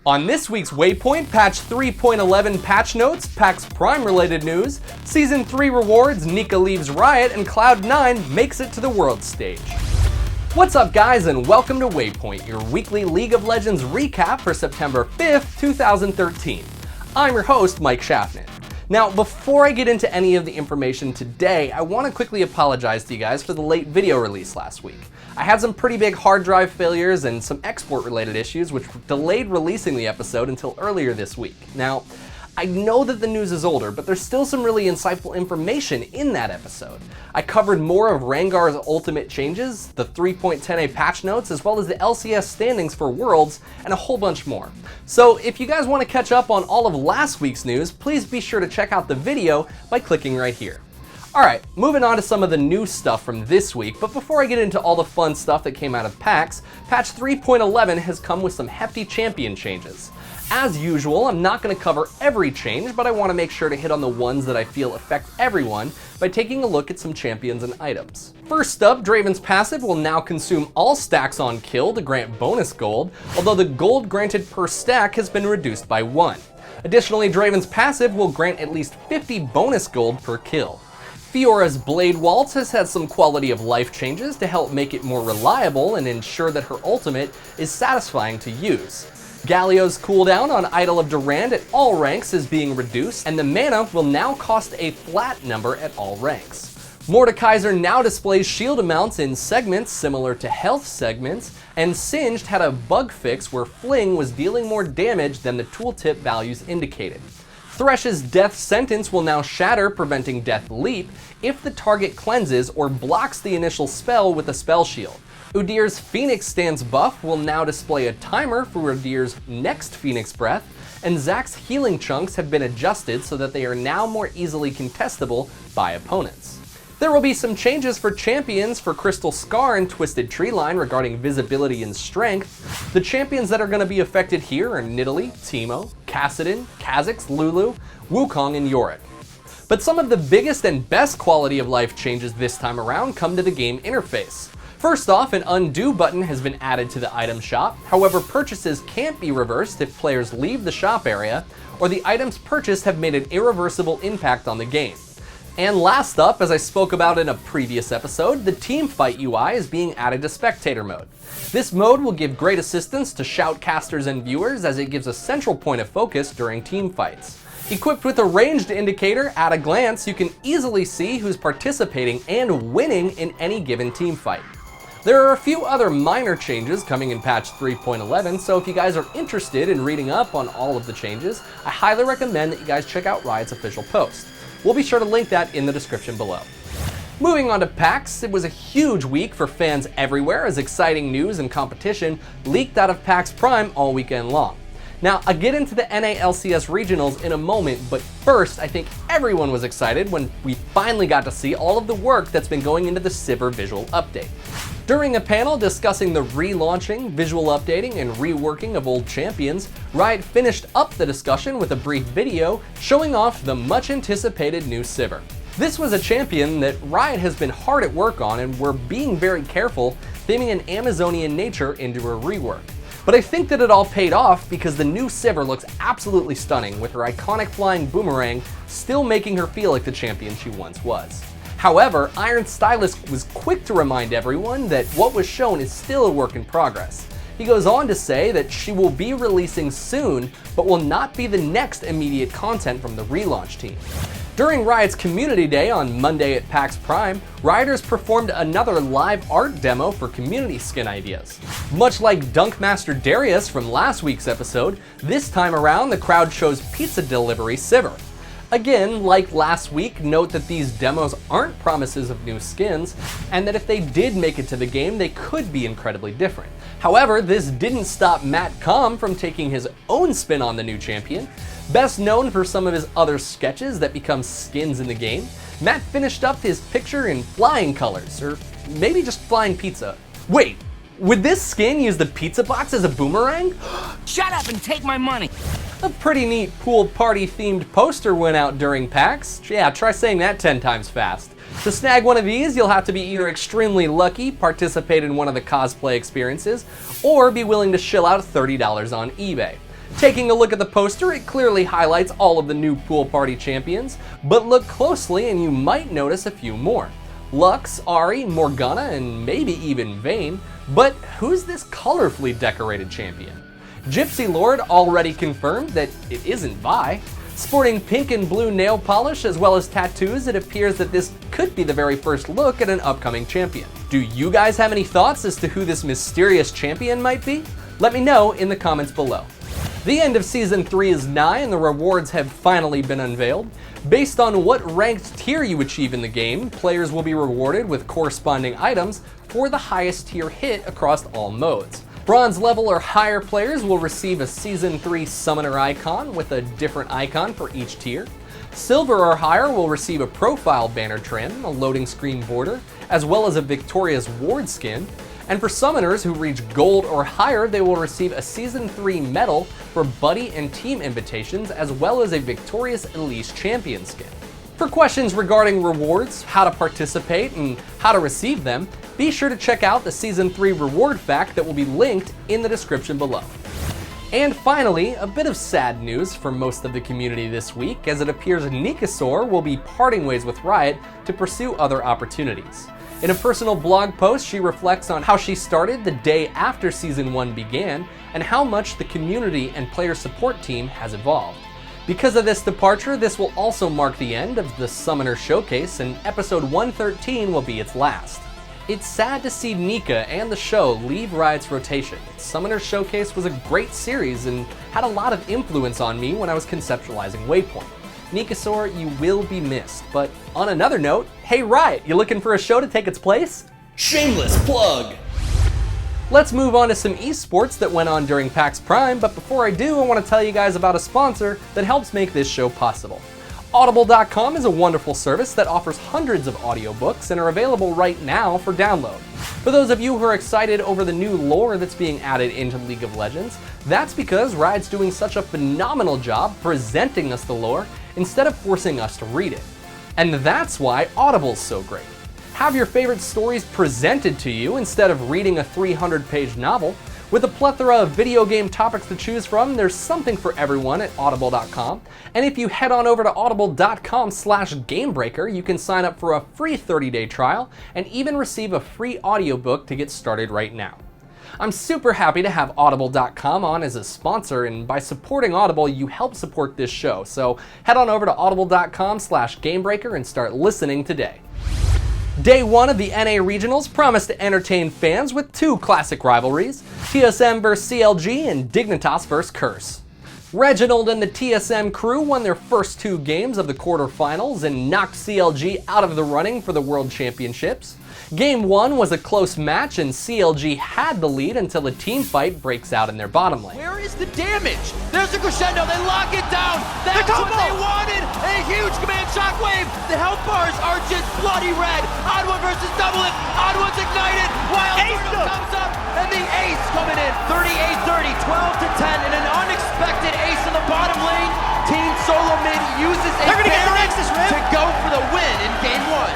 On this week's Waypoint, patch 3.11 patch notes, PAX Prime related news, Season 3 rewards, Nika leaves Riot, and Cloud9 makes it to the world stage. What's up guys, and welcome to Waypoint, your weekly League of Legends recap for September 5th, 2013. I'm your host, Mike Schaffner. Now, before I get into any of the information today, I want to quickly apologize to you guys for the late video release last week. I had some pretty big hard drive failures and some export related issues which delayed releasing the episode until earlier this week. Now, I know that the news is older, but there's still some really insightful information in that episode. I covered more of Rengar's ultimate changes, the 3.10a patch notes, as well as the LCS standings for Worlds, and a whole bunch more. So if you guys want to catch up on all of last week's news, please be sure to check out the video by clicking right here. Alright, moving on to some of the new stuff from this week, but before I get into all the fun stuff that came out of PAX, patch 3.11 has come with some hefty champion changes. As usual, I'm not going to cover every change, but I want to make sure to hit on the ones that I feel affect everyone by taking a look at some champions and items. First up, Draven's passive will now consume all stacks on kill to grant bonus gold, although the gold granted per stack has been reduced by 1. Additionally, Draven's passive will grant at least 50 bonus gold per kill. Fiora's Blade Waltz has had some quality of life changes to help make it more reliable and ensure that her ultimate is satisfying to use. Galio's cooldown on Idol of Durand at all ranks is being reduced, and the mana will now cost a flat number at all ranks. Mordekaiser now displays shield amounts in segments similar to health segments, and Singed had a bug fix where Fling was dealing more damage than the tooltip values indicated. Thresh's Death Sentence will now shatter, preventing Death Leap, if the target cleanses or blocks the initial spell with a spell shield. Udyr's Phoenix Stance buff will now display a timer for Udyr's next Phoenix Breath, and Zack's healing chunks have been adjusted so that they are now more easily contestable by opponents. There will be some changes for champions for Crystal Scar and Twisted Treeline regarding visibility and strength. The champions that are going to be affected here are Nidalee, Teemo, Kassadin, Kha'Zix, Lulu, Wukong, and Yorick. But some of the biggest and best quality of life changes this time around come to the game interface. First off, an undo button has been added to the item shop. However, purchases can't be reversed if players leave the shop area, or the items purchased have made an irreversible impact on the game. And last up, as I spoke about in a previous episode, the Teamfight UI is being added to Spectator mode. This mode will give great assistance to shoutcasters and viewers as it gives a central point of focus during teamfights. Equipped with a ranged indicator, at a glance you can easily see who's participating and winning in any given teamfight. There are a few other minor changes coming in patch 3.11, so if you guys are interested in reading up on all of the changes, I highly recommend that you guys check out Riot's official post. We'll be sure to link that in the description below. Moving on to PAX, it was a huge week for fans everywhere as exciting news and competition leaked out of PAX Prime all weekend long. Now, I'll get into the NA LCS regionals in a moment, but first, I think everyone was excited when we finally got to see all of the work that's been going into the Sivir visual update. During a panel discussing the relaunching, visual updating, and reworking of old champions, Riot finished up the discussion with a brief video showing off the much anticipated new Sivir. This was a champion that Riot has been hard at work on, and we're being very careful theming an Amazonian nature into a rework. But I think that it all paid off because the new Sivir looks absolutely stunning, with her iconic flying boomerang still making her feel like the champion she once was. However, Iron Stylist was quick to remind everyone that what was shown is still a work in progress. He goes on to say that she will be releasing soon, but will not be the next immediate content from the relaunch team. During Riot's Community Day on Monday at PAX Prime, Rioters performed another live art demo for community skin ideas. Much like Dunkmaster Darius from last week's episode, this time around the crowd chose Pizza Delivery Sivir. Again, like last week, note that these demos aren't promises of new skins, and that if they did make it to the game, they could be incredibly different. However, this didn't stop Matt Com from taking his own spin on the new champion. Best known for some of his other sketches that become skins in the game, Matt finished up his picture in flying colors, or maybe just flying pizza. Wait, would this skin use the pizza box as a boomerang? Shut up and take my money! A pretty neat pool party themed poster went out during PAX. Yeah, try saying that 10 times fast. To snag one of these, you'll have to be either extremely lucky, participate in one of the cosplay experiences, or be willing to shill out $30 on eBay. Taking a look at the poster, it clearly highlights all of the new pool party champions, but look closely and you might notice a few more. Lux, Ahri, Morgana, and maybe even Vayne, but who's this colorfully decorated champion? Gypsy Lord already confirmed that it isn't Vi. Sporting pink and blue nail polish as well as tattoos, it appears that this could be the very first look at an upcoming champion. Do you guys have any thoughts as to who this mysterious champion might be? Let me know in the comments below. The end of Season 3 is nigh and the rewards have finally been unveiled. Based on what ranked tier you achieve in the game, players will be rewarded with corresponding items for the highest tier hit across all modes. Bronze level or higher players will receive a Season 3 summoner icon with a different icon for each tier. Silver or higher will receive a profile banner trim, a loading screen border, as well as a Victoria's Ward skin. And for summoners who reach gold or higher, they will receive a Season 3 medal for buddy and team invitations, as well as a Victorious Elise champion skin. For questions regarding rewards, how to participate, and how to receive them, be sure to check out the Season 3 reward fact that will be linked in the description below. And finally, a bit of sad news for most of the community this week, as it appears Nikasaur will be parting ways with Riot to pursue other opportunities. In a personal blog post, she reflects on how she started the day after Season 1 began, and how much the community and player support team has evolved. Because of this departure, this will also mark the end of the Summoner Showcase, and episode 113 will be its last. It's sad to see Nika and the show leave Riot's rotation. Summoner Showcase was a great series and had a lot of influence on me when I was conceptualizing Waypoint. Nikasaur, you will be missed, but on another note, hey Riot, you looking for a show to take its place? Shameless plug! Let's move on to some esports that went on during PAX Prime, but before I do, I want to tell you guys about a sponsor that helps make this show possible. Audible.com is a wonderful service that offers hundreds of audiobooks and are available right now for download. For those of you who are excited over the new lore that's being added into League of Legends, that's because Riot's doing such a phenomenal job presenting us the lore instead of forcing us to read it. And that's why Audible's so great. Have your favorite stories presented to you instead of reading a 300-page novel. With a plethora of video game topics to choose from, there's something for everyone at audible.com. And if you head on over to audible.com/gamebreaker, you can sign up for a free 30-day trial and even receive a free audiobook to get started right now. I'm super happy to have audible.com on as a sponsor, and by supporting Audible, you help support this show. So head on over to audible.com/gamebreaker and start listening today. Day 1 of the NA Regionals promised to entertain fans with two classic rivalries, TSM vs CLG and Dignitas vs Curse. Reginald and the TSM crew won their first two games of the quarterfinals and knocked CLG out of the running for the World Championships. Game 1 was a close match and CLG had the lead until a team fight breaks out in their bottom lane. Where is the damage? There's the crescendo, they lock it down! That's what they wanted! A huge command shockwave! The health bars are just bloody red! Odd1 versus Double It! Odd1's ignited! Wild Turtle comes up, and the ace coming in! 38-30, 12-10, and an unexpected ace in the bottom lane. Team Solo Mid uses a Baron to go for the win in Game 1.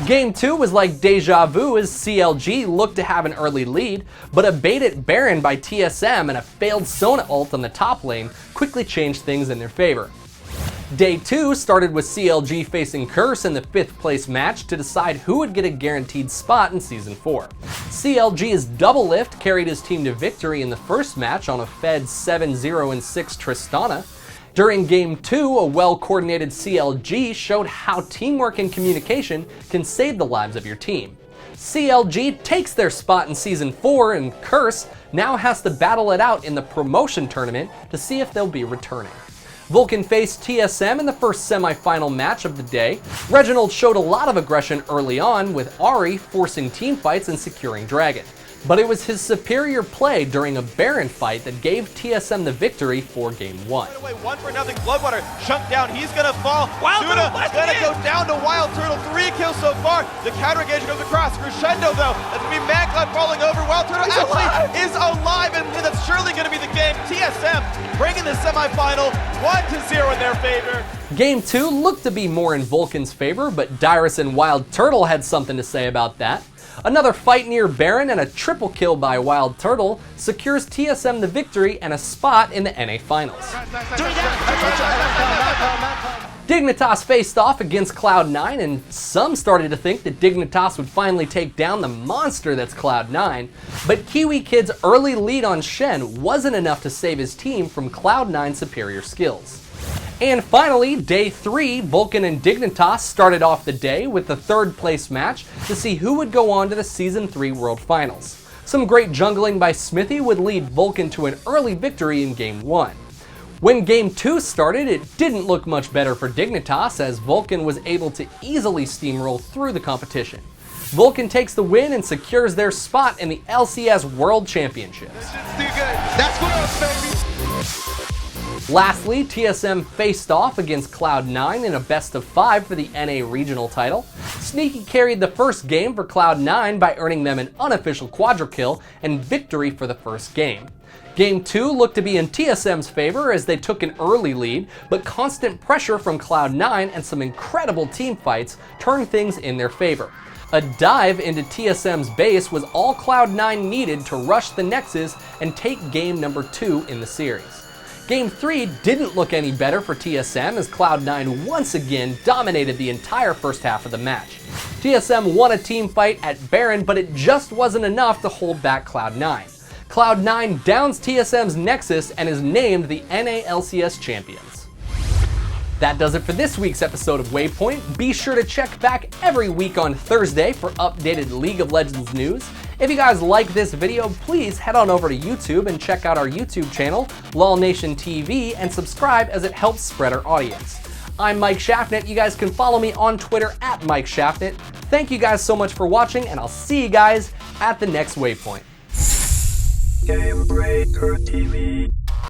Game 2 was like deja vu as CLG looked to have an early lead, but a baited Baron by TSM and a failed Sona ult on the top lane quickly changed things in their favor. Day 2 started with CLG facing Curse in the 5th place match to decide who would get a guaranteed spot in Season 4. CLG's Double Lift carried his team to victory in the first match on a Fed 7-0 6 Tristana. During Game 2, a well-coordinated CLG showed how teamwork and communication can save the lives of your team. CLG takes their spot in Season 4, and Curse now has to battle it out in the promotion tournament to see if they'll be returning. Vulcan faced TSM in the first semi-final match of the day. Reginald showed a lot of aggression early on, with Ahri forcing teamfights and securing Dragon. But it was his superior play during a Baron fight that gave TSM the victory for Game 1. Right away, 1-0 Bloodwater chunked down, he's gonna fall. Wild Suna Turtle gonna go down to Wild Turtle, 3 kills so far. The counter engage goes across. Crescendo though, that's gonna be Magcloud falling over. Wild Turtle is alive, and that's surely gonna be the game. TSM bringing the semifinal 1-0 in their favor. Game 2 looked to be more in Vulcan's favor, but Dyrus and Wild Turtle had something to say about that. Another fight near Baron and a triple kill by Wild Turtle secures TSM the victory and a spot in the NA Finals. Dignitas faced off against Cloud9, and some started to think that Dignitas would finally take down the monster that's Cloud9, but Kiwi Kid's early lead on Shen wasn't enough to save his team from Cloud9's superior skills. And finally, day 3, Vulcan and Dignitas started off the day with the third place match to see who would go on to the Season 3 World Finals. Some great jungling by Smithy would lead Vulcan to an early victory in Game 1. When Game 2 started, it didn't look much better for Dignitas as Vulcan was able to easily steamroll through the competition. Vulcan takes the win and secures their spot in the LCS World Championships. That's what else, baby. Lastly, TSM faced off against Cloud9 in a best of 5 for the NA regional title. Sneaky carried the first game for Cloud9 by earning them an unofficial quadra kill and victory for the first game. Game 2 looked to be in TSM's favor as they took an early lead, but constant pressure from Cloud9 and some incredible team fights turned things in their favor. A dive into TSM's base was all Cloud9 needed to rush the Nexus and take game number 2 in the series. Game 3 didn't look any better for TSM as Cloud9 once again dominated the entire first half of the match. TSM won a team fight at Baron, but it just wasn't enough to hold back Cloud9. Cloud9 downs TSM's Nexus and is named the NA LCS champions. That does it for this week's episode of Waypoint. Be sure to check back every week on Thursday for updated League of Legends news. If you guys like this video, please head on over to YouTube and check out our YouTube channel, LOL Nation TV, and subscribe as it helps spread our audience. I'm Mike Shaffnet. You guys can follow me on Twitter at Mike Shaffnet. Thank you guys so much for watching, and I'll see you guys at the next Waypoint. Game Breaker TV.